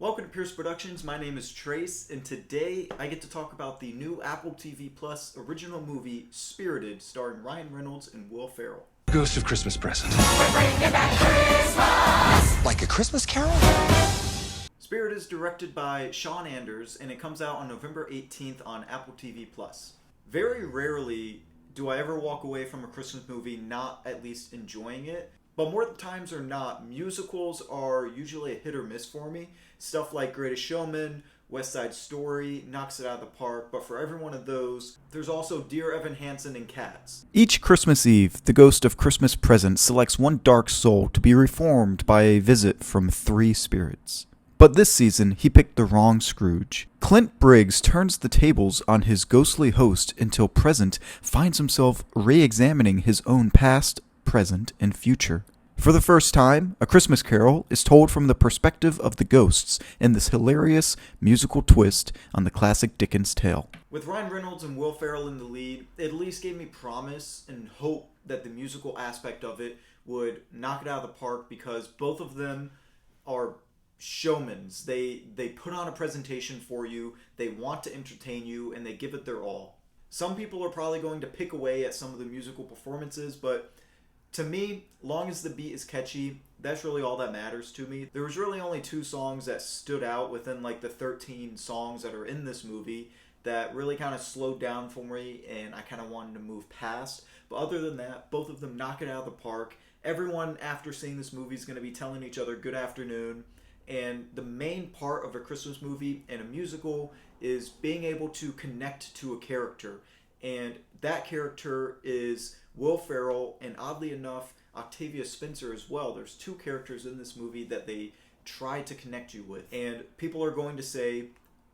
Welcome to Pierce Productions. My name is Trace, and today I get to talk about the new Apple TV Plus original movie, Spirited, starring Ryan Reynolds and Will Ferrell. Ghost of Christmas Present. We're bringing back Christmas! Like a Christmas Carol? Spirited is directed by Sean Anders, and it comes out on November 18th on Apple TV Plus. Very rarely do I ever walk away from a Christmas movie not at least enjoying it. But more times or not, musicals are usually a hit or miss for me. Stuff like Greatest Showman, West Side Story, knocks it out of the park. But for every one of those, there's also Dear Evan Hansen and Cats. Each Christmas Eve, the Ghost of Christmas Present selects one dark soul to be reformed by a visit from 3 spirits. But this season, he picked the wrong Scrooge. Clint Briggs turns the tables on his ghostly host until Present finds himself re-examining his own past, present, and future. For the first time, A Christmas Carol is told from the perspective of the ghosts in this hilarious musical twist on the classic Dickens tale. With Ryan Reynolds and Will Ferrell in the lead, it at least gave me promise and hope that the musical aspect of it would knock it out of the park, because both of them are showmans. They put on a presentation for you, they want to entertain you, and they give it their all. Some people are probably going to pick away at some of the musical performances, but to me, long as the beat is catchy, that's really all that matters to me. There was really only 2 songs that stood out within like the 13 songs that are in this movie that really kind of slowed down for me and I kind of wanted to move past. But other than that, both of them knock it out of the park. Everyone after seeing this movie is going to be telling each other good afternoon. And the main part of a Christmas movie and a musical is being able to connect to a character. And that character is Will Ferrell, and oddly enough, Octavia Spencer as well. There's 2 characters in this movie that they try to connect you with. And people are going to say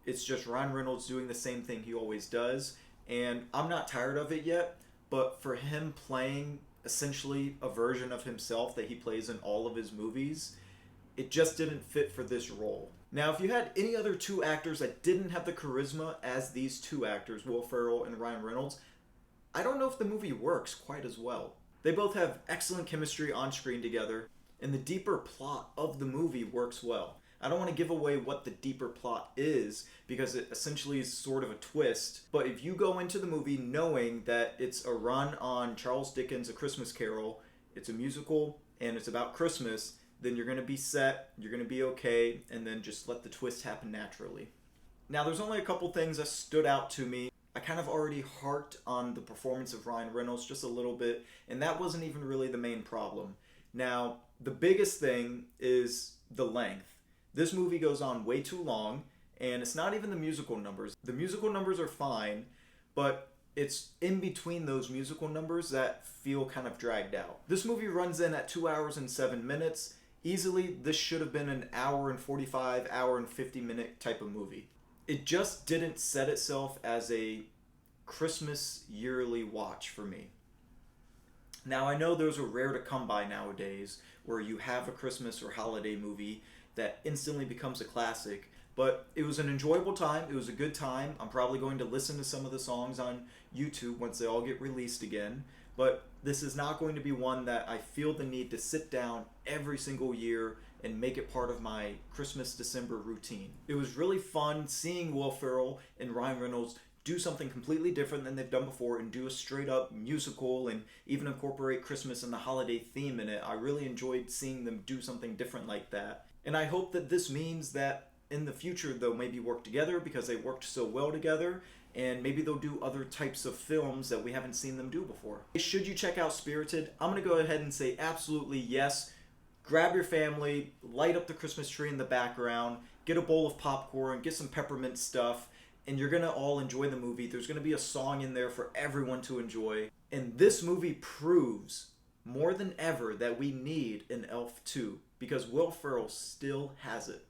it's just Ryan Reynolds doing the same thing he always does. And I'm not tired of it yet, but for him playing essentially a version of himself that he plays in all of his movies, it just didn't fit for this role. Now, if you had any other 2 actors that didn't have the charisma as these 2 actors, Will Ferrell and Ryan Reynolds, I don't know if the movie works quite as well. They both have excellent chemistry on screen together, and the deeper plot of the movie works well. I don't want to give away what the deeper plot is, because it essentially is sort of a twist, but if you go into the movie knowing that it's a run on Charles Dickens' A Christmas Carol, it's a musical, and it's about Christmas, then you're going to be set, you're going to be okay, and then just let the twist happen naturally. Now, there's only a couple things that stood out to me. I kind of already harped on the performance of Ryan Reynolds just a little bit, and that wasn't even really the main problem. Now, the biggest thing is the length. This movie goes on way too long, and it's not even the musical numbers. The musical numbers are fine, but it's in between those musical numbers that feel kind of dragged out. This movie runs in at 2 hours and 7 minutes. Easily, this should have been an hour and 45, hour and 50 minute type of movie. It just didn't set itself as a Christmas yearly watch for me. Now, I know those are rare to come by nowadays, where you have a Christmas or holiday movie that instantly becomes a classic, but it was an enjoyable time. It was a good time. I'm probably going to listen to some of the songs on YouTube once they all get released again, but this is not going to be one that I feel the need to sit down every single year and make it part of my Christmas December routine. It was really fun seeing Will Ferrell and Ryan Reynolds do something completely different than they've done before and do a straight up musical and even incorporate Christmas and the holiday theme in it. I really enjoyed seeing them do something different like that. And I hope that this means that in the future they'll maybe work together, because they worked so well together, and maybe they'll do other types of films that we haven't seen them do before. Should you check out Spirited? I'm going to go ahead and say absolutely yes. Grab your family, light up the Christmas tree in the background, get a bowl of popcorn, get some peppermint stuff, and you're going to all enjoy the movie. There's going to be a song in there for everyone to enjoy. And this movie proves more than ever that we need an Elf 2, because Will Ferrell still has it.